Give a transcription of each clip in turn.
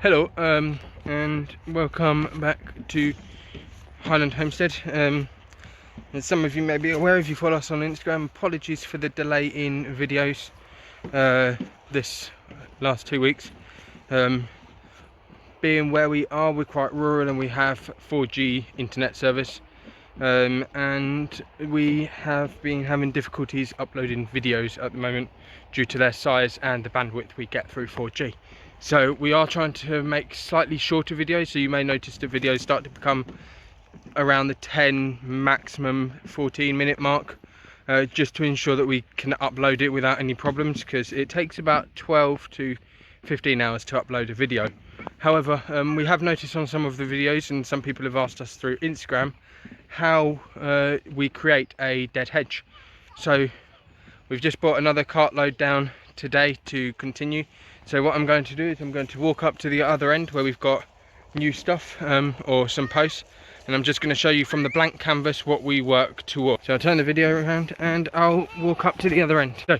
Hello, and welcome back to Highland Homestead. As some of you may be aware, if you follow us on Instagram, apologies for the delay in videos this last 2 weeks. Being where we are, we're quite rural and we have 4G internet service, and we have been having difficulties uploading videos at the moment due to their size and the bandwidth we get through 4G. So we are trying to make slightly shorter videos, so you may notice the videos start to become around the 10, maximum 14-minute mark, just to ensure that we can upload it without any problems, because it takes about 12 to 15 hours to upload a video. However, we have noticed on some of the videos, and some people have asked us through Instagram, how we create a dead hedge. So we've just brought another cartload down today to continue. So what I'm going to do is I'm going to walk up to the other end where we've got new stuff, or some posts, and I'm just going to show you from the blank canvas what we work towards. So I'll turn the video around and I'll walk up to the other end. So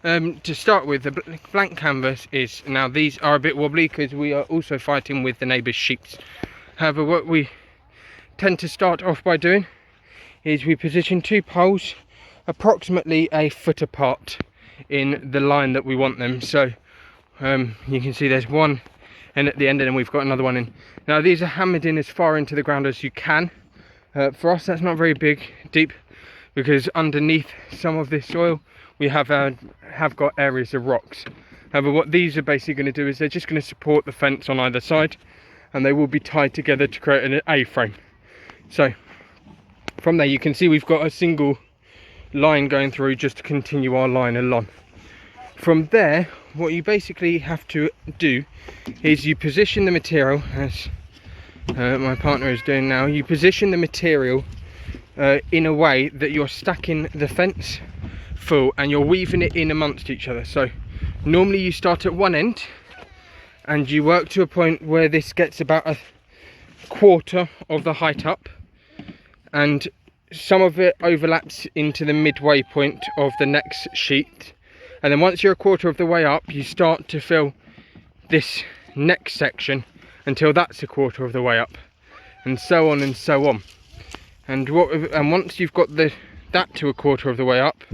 to start with, the blank canvas is, now these are a bit wobbly because we are also fighting with the neighbour's sheep. However, what we tend to start off by doing is we position two poles approximately a foot apart in the line that we want them. So you can see there's one in at the end, and then we've got another one in. Now these are hammered in as far into the ground as you can. For us, that's not very deep, because underneath some of this soil we have got areas of rocks. However, what these are basically going to do is they're just going to support the fence on either side, and they will be tied together to create an A-frame. So from there you can see we've got a single line going through just to continue our line along. From there, what you basically have to do is you position the material, as my partner is doing now. You position the material in a way that you're stacking the fence full and you're weaving it in amongst each other. So normally you start at one end and you work to a point where this gets about a quarter of the height up, and some of it overlaps into the midway point of the next sheet. And then once you're a quarter of the way up, you start to fill this next section until that's a quarter of the way up, and so on and so on. And once you've got that to a quarter of the way up,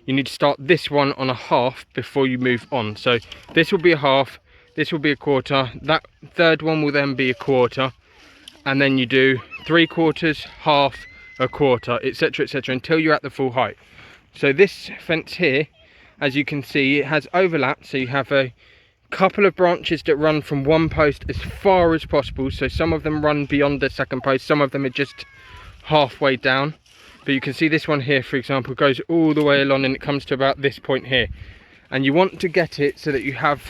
you need to start this one on a half before you move on. So this will be a half, this will be a quarter, that third one will then be a quarter, and then you do 3/4, half, a quarter, etc., etc., until you're at the full height. So this fence here, as you can see, it has overlap, so you have a couple of branches that run from one post as far as possible. So some of them run beyond the second post, some of them are just halfway down. But you can see this one here, for example, goes all the way along and it comes to about this point here. And you want to get it so that you have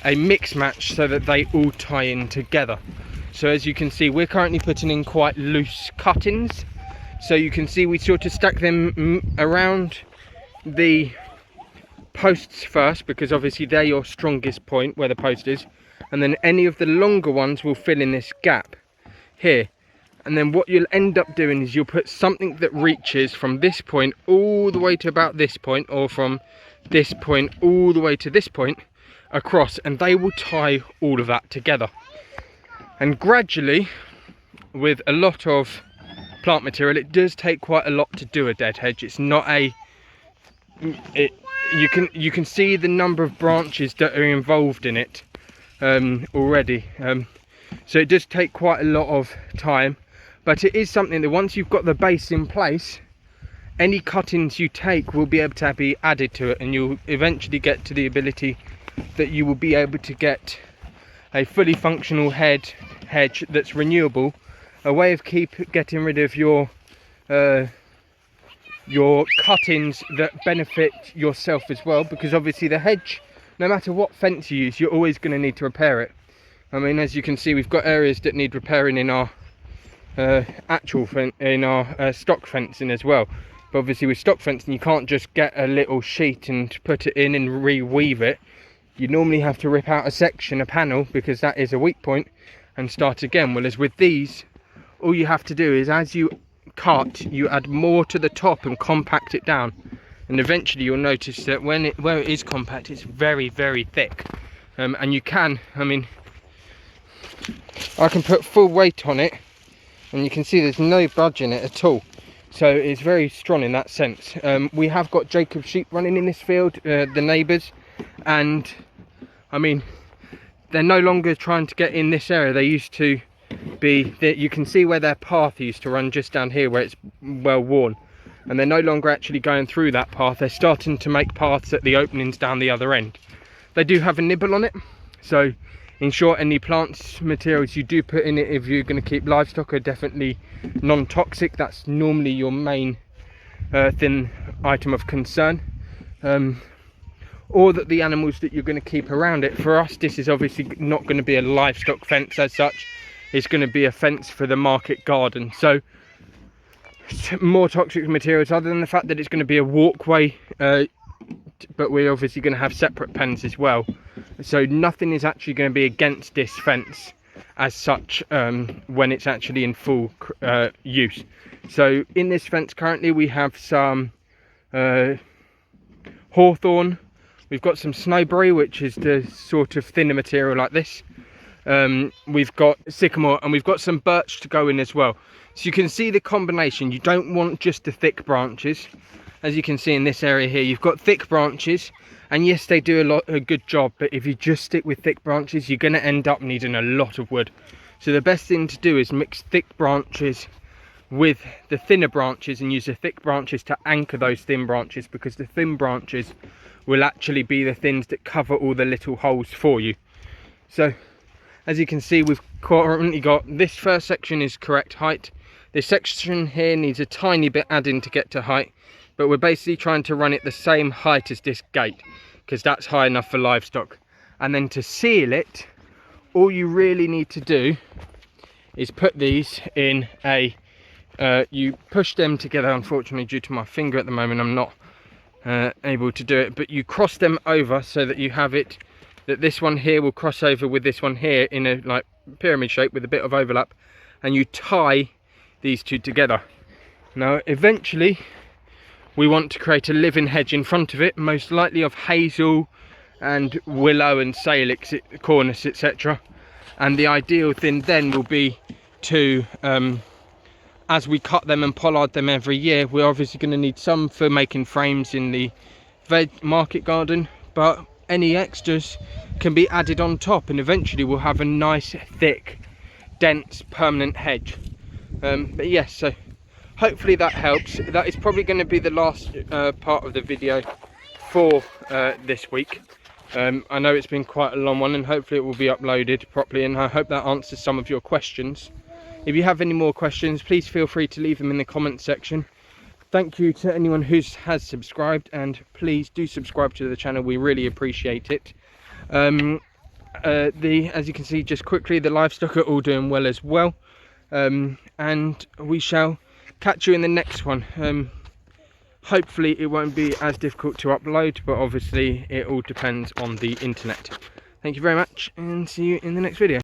a mix match so that they all tie in together. So as you can see, we're currently putting in quite loose cuttings. So you can see we sort of stack them around the posts first, because obviously they're your strongest point where the post is, and then any of the longer ones will fill in this gap here. And then what you'll end up doing is you'll put something that reaches from this point all the way to about this point, or from this point all the way to this point across, and they will tie all of that together. And gradually, with a lot of plant material, it does take quite a lot to do a dead hedge. It's not a you can see the number of branches that are involved in it already, so it does take quite a lot of time, but it is something that once you've got the base in place, any cuttings you take will be able to be added to it, and you'll eventually get to the ability that you will be able to get a fully functional hedge that's renewable, a way of getting rid of your cuttings that benefit yourself as well, because obviously the hedge, no matter what fence you use, you're always going to need to repair it. I mean, as you can see, we've got areas that need repairing in our stock fencing as well. But obviously with stock fencing, you can't just get a little sheet and put it in and reweave it. You normally have to rip out a section, a panel, because that is a weak point, and start again. Whereas with these, all you have to do is, as you cut, you add more to the top and compact it down, and eventually you'll notice that where it is compact, it's very, very thick. And you can, I mean, I can put full weight on it, and you can see there's no budge in it at all. So it's very strong in that sense. We have got Jacob sheep running in this field, the neighbours, and I mean, they're no longer trying to get in this area. They used to be, you can see where their path used to run just down here where it's well worn, and they're no longer actually going through that path. They're starting to make paths at the openings down the other end. They do have a nibble on it, so in short, any plants materials you do put in it, if you're going to keep livestock, are definitely non-toxic. That's normally your main thin item of concern, or that the animals that you're going to keep around it. For us, this is obviously not going to be a livestock fence as such. It's going to be a fence for the market garden. So more toxic materials, other than the fact that it's going to be a walkway, but we're obviously going to have separate pens as well. So nothing is actually going to be against this fence as such when it's actually in full use. So in this fence currently we have some hawthorn, we've got some snowberry, which is the sort of thinner material like this. We've got sycamore, and we've got some birch to go in as well. So you can see the combination. You don't want just the thick branches. As you can see in this area here, you've got thick branches, and yes, they do a good job, but if you just stick with thick branches, you're going to end up needing a lot of wood. So the best thing to do is mix thick branches with the thinner branches, and use the thick branches to anchor those thin branches, because the thin branches will actually be the things that cover all the little holes for you. So as you can see, we've currently got this first section is correct height. This section here needs a tiny bit adding to get to height, but we're basically trying to run it the same height as this gate, because that's high enough for livestock. And then to seal it, all you really need to do is put these in a you push them together. Unfortunately, due to my finger at the moment, I'm not able to do it, but you cross them over so that you have it that this one here will cross over with this one here in a like pyramid shape with a bit of overlap, and you tie these two together. Now eventually we want to create a living hedge in front of it, most likely of hazel and willow and salix, cornice, etc. And the ideal thing then will be to as we cut them and pollard them every year, we're obviously going to need some for making frames in the market garden, but any extras can be added on top, and eventually we'll have a nice thick dense permanent hedge. But yes, so hopefully that helps. That is probably going to be the last part of the video for this week. I know it's been quite a long one, and hopefully it will be uploaded properly, and I hope that answers some of your questions. If you have any more questions, please feel free to leave them in the comment section. Thank you to anyone who has subscribed, and please do subscribe to the channel, we really appreciate it. As you can see, just quickly, the livestock are all doing well as well, and we shall catch you in the next one. Hopefully it won't be as difficult to upload, but obviously it all depends on the internet. Thank you very much, and see you in the next video.